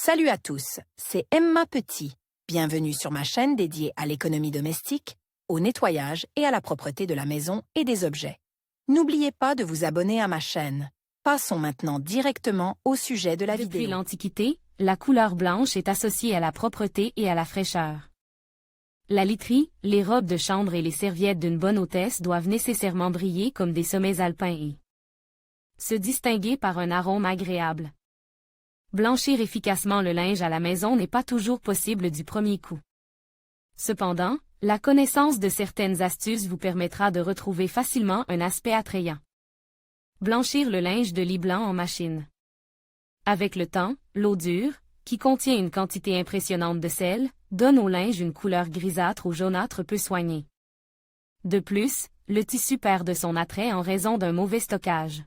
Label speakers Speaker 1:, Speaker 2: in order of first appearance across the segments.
Speaker 1: Salut à tous, c'est Emma Petit. Bienvenue sur ma chaîne dédiée à l'économie domestique, au nettoyage et à la propreté de la maison et des objets. N'oubliez pas de vous abonner à ma chaîne. Passons maintenant directement au sujet de la vidéo.
Speaker 2: Depuis l'Antiquité, la couleur blanche est associée à la propreté et à la fraîcheur. La literie, les robes de chambre et les serviettes d'une bonne hôtesse doivent nécessairement briller comme des sommets alpins et se distinguer par un arôme agréable. Blanchir efficacement le linge à la maison n'est pas toujours possible du premier coup. Cependant, la connaissance de certaines astuces vous permettra de retrouver facilement un aspect attrayant. Blanchir le linge de lit blanc en machine. Avec le temps, l'eau dure, qui contient une quantité impressionnante de sel, donne au linge une couleur grisâtre ou jaunâtre peu soignée. De plus, le tissu perd de son attrait en raison d'un mauvais stockage.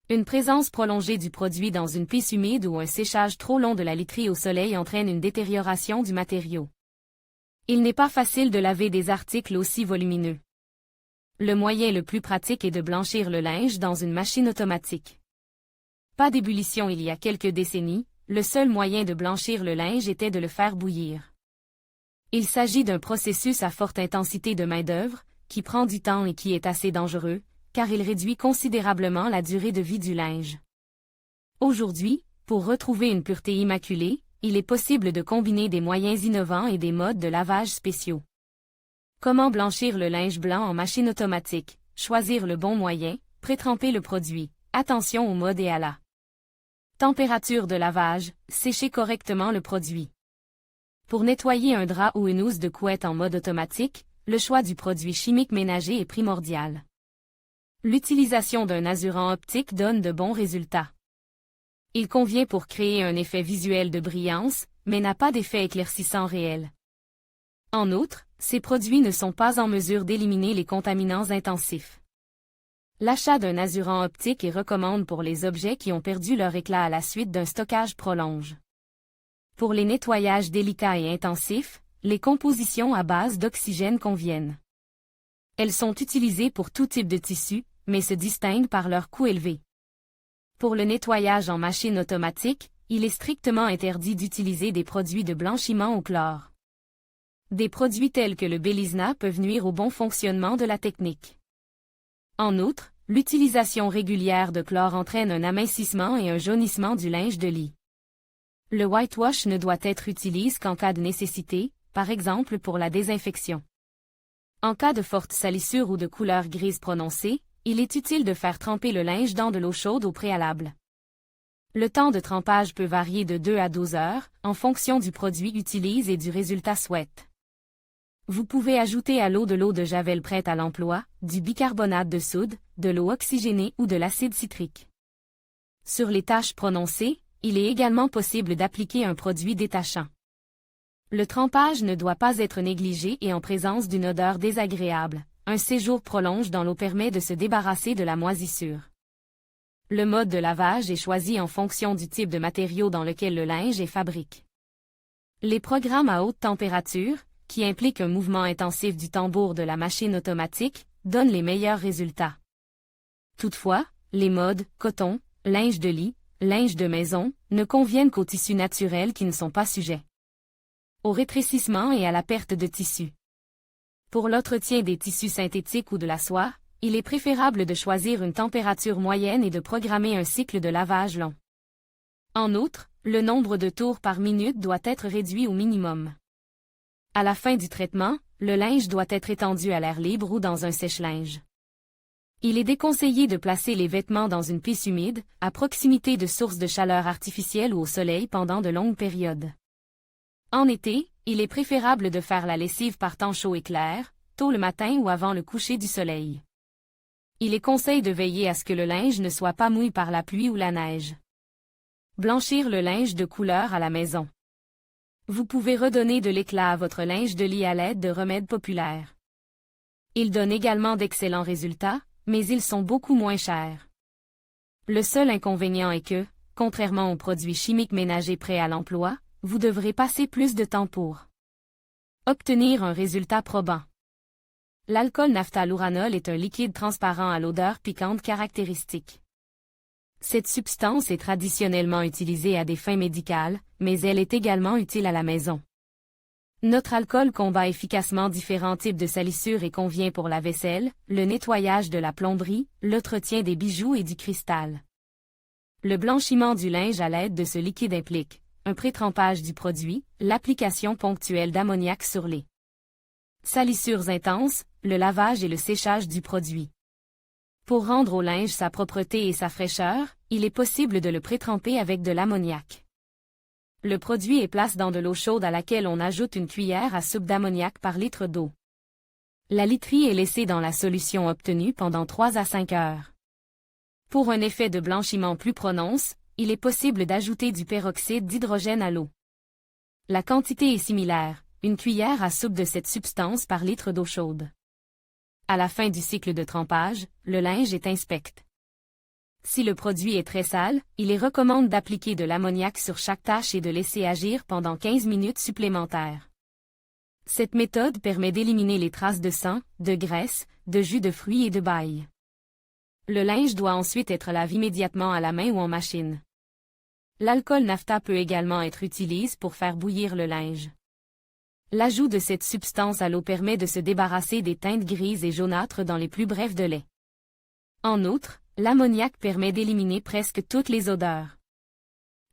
Speaker 2: Une présence prolongée du produit dans une pisse humide ou un séchage trop long de la literie au soleil entraîne une détérioration du matériau. Il n'est pas facile de laver des articles aussi volumineux. Le moyen le plus pratique est de blanchir le linge dans une machine automatique. Pas d'ébullition il y a quelques décennies, le seul moyen de blanchir le linge était de le faire bouillir. Il s'agit d'un processus à forte intensité de main-d'œuvre, qui prend du temps et qui est assez dangereux, car il réduit considérablement la durée de vie du linge. Aujourd'hui, pour retrouver une pureté immaculée, il est possible de combiner des moyens innovants et des modes de lavage spéciaux. Comment blanchir le linge blanc en machine automatique? Choisir le bon moyen, pré-tremper le produit. Attention au mode et à la température de lavage, sécher correctement le produit. Pour nettoyer un drap ou une housse de couette en mode automatique, le choix du produit chimique ménager est primordial. L'utilisation d'un asurant optique donne de bons résultats. Il convient pour créer un effet visuel de brillance, mais n'a pas d'effet éclaircissant réel. En outre, ces produits ne sont pas en mesure d'éliminer les contaminants intensifs. L'achat d'un asurant optique est recommandé pour les objets qui ont perdu leur éclat à la suite d'un stockage prolongé. Pour les nettoyages délicats et intensifs, les compositions à base d'oxygène conviennent. Elles sont utilisées pour tout type de tissu, mais se distinguent par leur coût élevé. Pour le nettoyage en machine automatique, il est strictement interdit d'utiliser des produits de blanchiment au chlore. Des produits tels que le Belisna peuvent nuire au bon fonctionnement de la technique. En outre, l'utilisation régulière de chlore entraîne un amincissement et un jaunissement du linge de lit. Le whitewash ne doit être utilisé qu'en cas de nécessité, par exemple pour la désinfection. En cas de forte salissure ou de couleur grise prononcée, il est utile de faire tremper le linge dans de l'eau chaude au préalable. Le temps de trempage peut varier de 2 à 12 heures, en fonction du produit utilisé et du résultat souhaité. Vous pouvez ajouter à l'eau de javel prête à l'emploi, du bicarbonate de soude, de l'eau oxygénée ou de l'acide citrique. Sur les taches prononcées, il est également possible d'appliquer un produit détachant. Le trempage ne doit pas être négligé et en présence d'une odeur désagréable. Un séjour prolongé dans l'eau permet de se débarrasser de la moisissure. Le mode de lavage est choisi en fonction du type de matériau dans lequel le linge est fabriqué. Les programmes à haute température, qui impliquent un mouvement intensif du tambour de la machine automatique, donnent les meilleurs résultats. Toutefois, les modes coton, linge de lit, linge de maison ne conviennent qu'aux tissus naturels qui ne sont pas sujets au rétrécissement et à la perte de tissu. Pour l'entretien des tissus synthétiques ou de la soie, il est préférable de choisir une température moyenne et de programmer un cycle de lavage long. En outre, le nombre de tours par minute doit être réduit au minimum. À la fin du traitement, le linge doit être étendu à l'air libre ou dans un sèche-linge. Il est déconseillé de placer les vêtements dans une pisse humide, à proximité de sources de chaleur artificielle ou au soleil pendant de longues périodes. En été, il est préférable de faire la lessive par temps chaud et clair, tôt le matin ou avant le coucher du soleil. Il est conseillé de veiller à ce que le linge ne soit pas mouillé par la pluie ou la neige. Blanchir le linge de couleur à la maison. Vous pouvez redonner de l'éclat à votre linge de lit à l'aide de remèdes populaires. Ils donnent également d'excellents résultats, mais ils sont beaucoup moins chers. Le seul inconvénient est que, contrairement aux produits chimiques ménagers prêts à l'emploi, vous devrez passer plus de temps pour obtenir un résultat probant. L'alcool naphtalouranol est un liquide transparent à l'odeur piquante caractéristique. Cette substance est traditionnellement utilisée à des fins médicales, mais elle est également utile à la maison. Notre alcool combat efficacement différents types de salissures et convient pour la vaisselle, le nettoyage de la plomberie, l'entretien des bijoux et du cristal. Le blanchiment du linge à l'aide de ce liquide implique un pré-trempage du produit, l'application ponctuelle d'ammoniac sur les salissures intenses, le lavage et le séchage du produit. Pour rendre au linge sa propreté et sa fraîcheur, il est possible de le pré-tremper avec de l'ammoniac. Le produit est placé dans de l'eau chaude à laquelle on ajoute une cuillère à soupe d'ammoniac par litre d'eau. La literie est laissée dans la solution obtenue pendant 3 à 5 heures. Pour un effet de blanchiment plus prononcé, il est possible d'ajouter du peroxyde d'hydrogène à l'eau. La quantité est similaire, une cuillère à soupe de cette substance par litre d'eau chaude. À la fin du cycle de trempage, le linge est inspecté. Si le produit est très sale, il est recommandé d'appliquer de l'ammoniac sur chaque tache et de laisser agir pendant 15 minutes supplémentaires. Cette méthode permet d'éliminer les traces de sang, de graisse, de jus de fruits et de baille. Le linge doit ensuite être lavé immédiatement à la main ou en machine. L'alcool naphta peut également être utilisé pour faire bouillir le linge. L'ajout de cette substance à l'eau permet de se débarrasser des teintes grises et jaunâtres dans les plus brefs délais. En outre, l'ammoniac permet d'éliminer presque toutes les odeurs.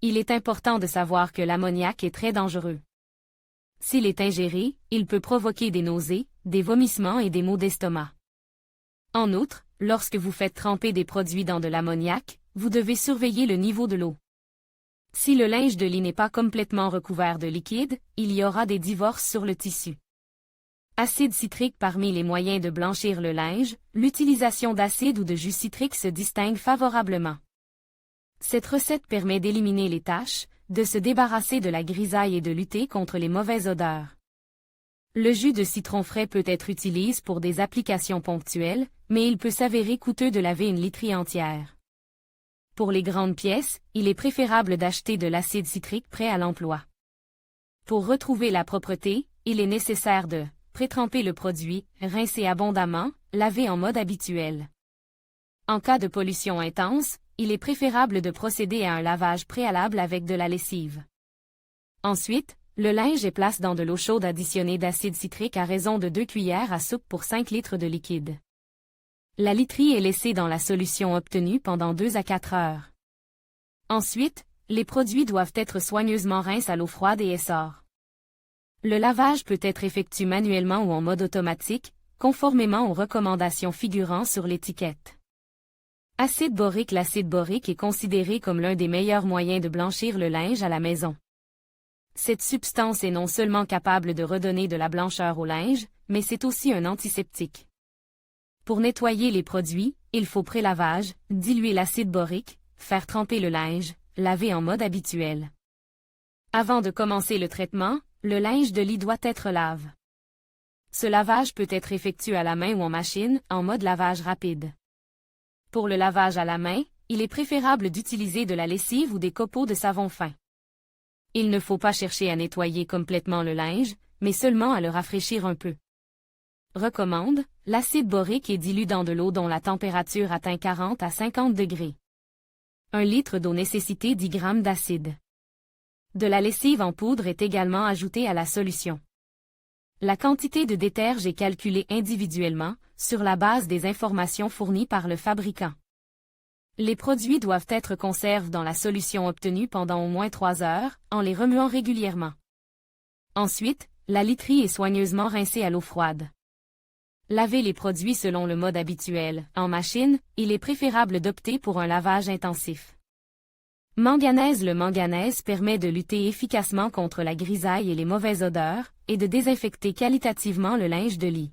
Speaker 2: Il est important de savoir que l'ammoniac est très dangereux. S'il est ingéré, il peut provoquer des nausées, des vomissements et des maux d'estomac. En outre, lorsque vous faites tremper des produits dans de l'ammoniac, vous devez surveiller le niveau de l'eau. Si le linge de lit n'est pas complètement recouvert de liquide, il y aura des divorces sur le tissu. Acide citrique. Parmi les moyens de blanchir le linge, l'utilisation d'acide ou de jus citrique se distingue favorablement. Cette recette permet d'éliminer les taches, de se débarrasser de la grisaille et de lutter contre les mauvaises odeurs. Le jus de citron frais peut être utilisé pour des applications ponctuelles, mais il peut s'avérer coûteux de laver une literie entière. Pour les grandes pièces, il est préférable d'acheter de l'acide citrique prêt à l'emploi. Pour retrouver la propreté, il est nécessaire de pré-tremper le produit, rincer abondamment, laver en mode habituel. En cas de pollution intense, il est préférable de procéder à un lavage préalable avec de la lessive. Ensuite, le linge est placé dans de l'eau chaude additionnée d'acide citrique à raison de 2 cuillères à soupe pour 5 litres de liquide. La literie est laissée dans la solution obtenue pendant 2 à 4 heures. Ensuite, les produits doivent être soigneusement rincés à l'eau froide et essor. Le lavage peut être effectué manuellement ou en mode automatique, conformément aux recommandations figurant sur l'étiquette. Acide borique. L'acide borique est considéré comme l'un des meilleurs moyens de blanchir le linge à la maison. Cette substance est non seulement capable de redonner de la blancheur au linge, mais c'est aussi un antiseptique. Pour nettoyer les produits, il faut pré-lavage, diluer l'acide borique, faire tremper le linge, laver en mode habituel. Avant de commencer le traitement, le linge de lit doit être lavé. Ce lavage peut être effectué à la main ou en machine, en mode lavage rapide. Pour le lavage à la main, il est préférable d'utiliser de la lessive ou des copeaux de savon fin. Il ne faut pas chercher à nettoyer complètement le linge, mais seulement à le rafraîchir un peu. Recommande, l'acide borique est dilué dans de l'eau dont la température atteint 40 à 50 degrés. 1 litre d'eau nécessite 10 g d'acide. De la lessive en poudre est également ajoutée à la solution. La quantité de déterge est calculée individuellement, sur la base des informations fournies par le fabricant. Les produits doivent être conservés dans la solution obtenue pendant au moins 3 heures, en les remuant régulièrement. Ensuite, la literie est soigneusement rincée à l'eau froide. Laver les produits selon le mode habituel. En machine, il est préférable d'opter pour un lavage intensif. Manganèse. Le manganèse permet de lutter efficacement contre la grisaille et les mauvaises odeurs, et de désinfecter qualitativement le linge de lit.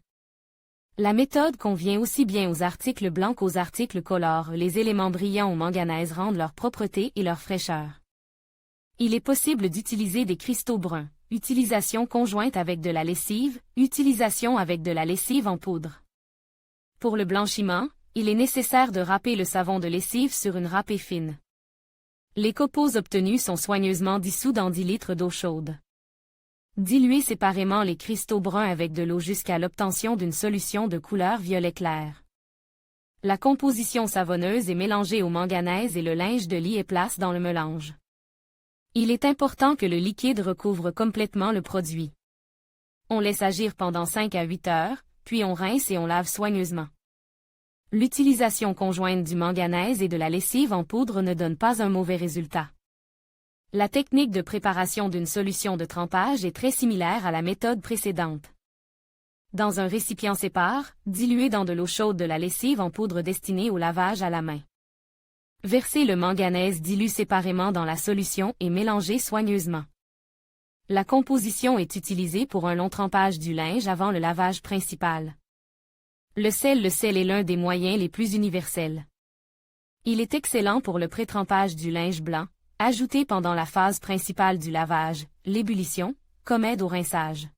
Speaker 2: La méthode convient aussi bien aux articles blancs qu'aux articles colores. Les éléments brillants au manganèse rendent leur propreté et leur fraîcheur. Il est possible d'utiliser des cristaux bruns. Utilisation conjointe avec de la lessive, utilisation avec de la lessive en poudre. Pour le blanchiment, il est nécessaire de râper le savon de lessive sur une râpée fine. Les copeaux obtenus sont soigneusement dissous dans 10 litres d'eau chaude. Diluez séparément les cristaux bruns avec de l'eau jusqu'à l'obtention d'une solution de couleur violet clair. La composition savonneuse est mélangée au manganèse et le linge de lit est placé dans le mélange. Il est important que le liquide recouvre complètement le produit. On laisse agir pendant 5 à 8 heures, puis on rince et on lave soigneusement. L'utilisation conjointe du manganèse et de la lessive en poudre ne donne pas un mauvais résultat. La technique de préparation d'une solution de trempage est très similaire à la méthode précédente. Dans un récipient sépare, diluez dans de l'eau chaude de la lessive en poudre destinée au lavage à la main. Versez le manganèse dilu séparément dans la solution et mélangez soigneusement. La composition est utilisée pour un long trempage du linge avant le lavage principal. Le sel est l'un des moyens les plus universels. Il est excellent pour le pré-trempage du linge blanc, ajouté pendant la phase principale du lavage, l'ébullition, comme aide au rinçage.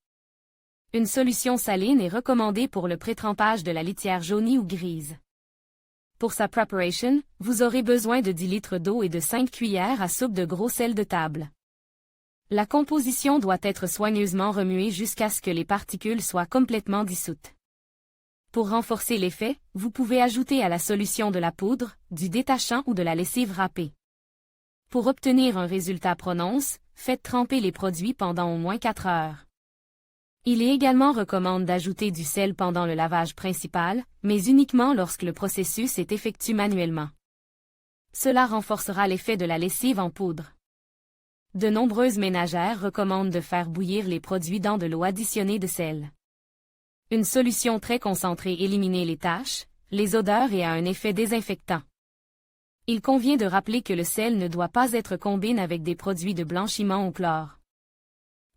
Speaker 2: Une solution saline est recommandée pour le pré-trempage de la litière jaunie ou grise. Pour sa preparation, vous aurez besoin de 10 litres d'eau et de 5 cuillères à soupe de gros sel de table. La composition doit être soigneusement remuée jusqu'à ce que les particules soient complètement dissoutes. Pour renforcer l'effet, vous pouvez ajouter à la solution de la poudre, du détachant ou de la lessive râpée. Pour obtenir un résultat prononce, faites tremper les produits pendant au moins 4 heures. Il est également recommandé d'ajouter du sel pendant le lavage principal, mais uniquement lorsque le processus est effectué manuellement. Cela renforcera l'effet de la lessive en poudre. De nombreuses ménagères recommandent de faire bouillir les produits dans de l'eau additionnée de sel. Une solution très concentrée élimine les taches, les odeurs et a un effet désinfectant. Il convient de rappeler que le sel ne doit pas être combiné avec des produits de blanchiment au chlore.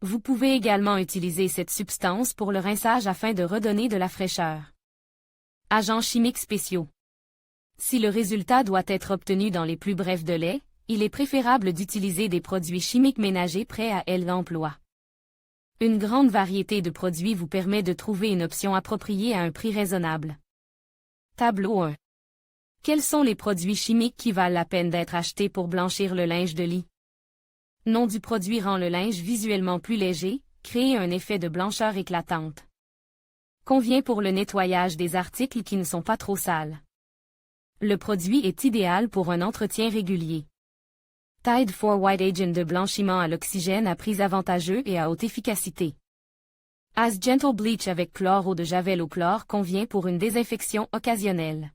Speaker 2: Vous pouvez également utiliser cette substance pour le rinçage afin de redonner de la fraîcheur. Agents chimiques spéciaux. Si le résultat doit être obtenu dans les plus brefs délais, il est préférable d'utiliser des produits chimiques ménagers prêts à l'emploi. Une grande variété de produits vous permet de trouver une option appropriée à un prix raisonnable. Tableau 1. Quels sont les produits chimiques qui valent la peine d'être achetés pour blanchir le linge de lit? Nom du produit rend le linge visuellement plus léger, crée un effet de blancheur éclatante. Convient pour le nettoyage des articles qui ne sont pas trop sales. Le produit est idéal pour un entretien régulier. Tide for White Agent de blanchiment à l'oxygène à prix avantageux et à haute efficacité. As Gentle Bleach avec chlore ou de javel au chlore convient pour une désinfection occasionnelle.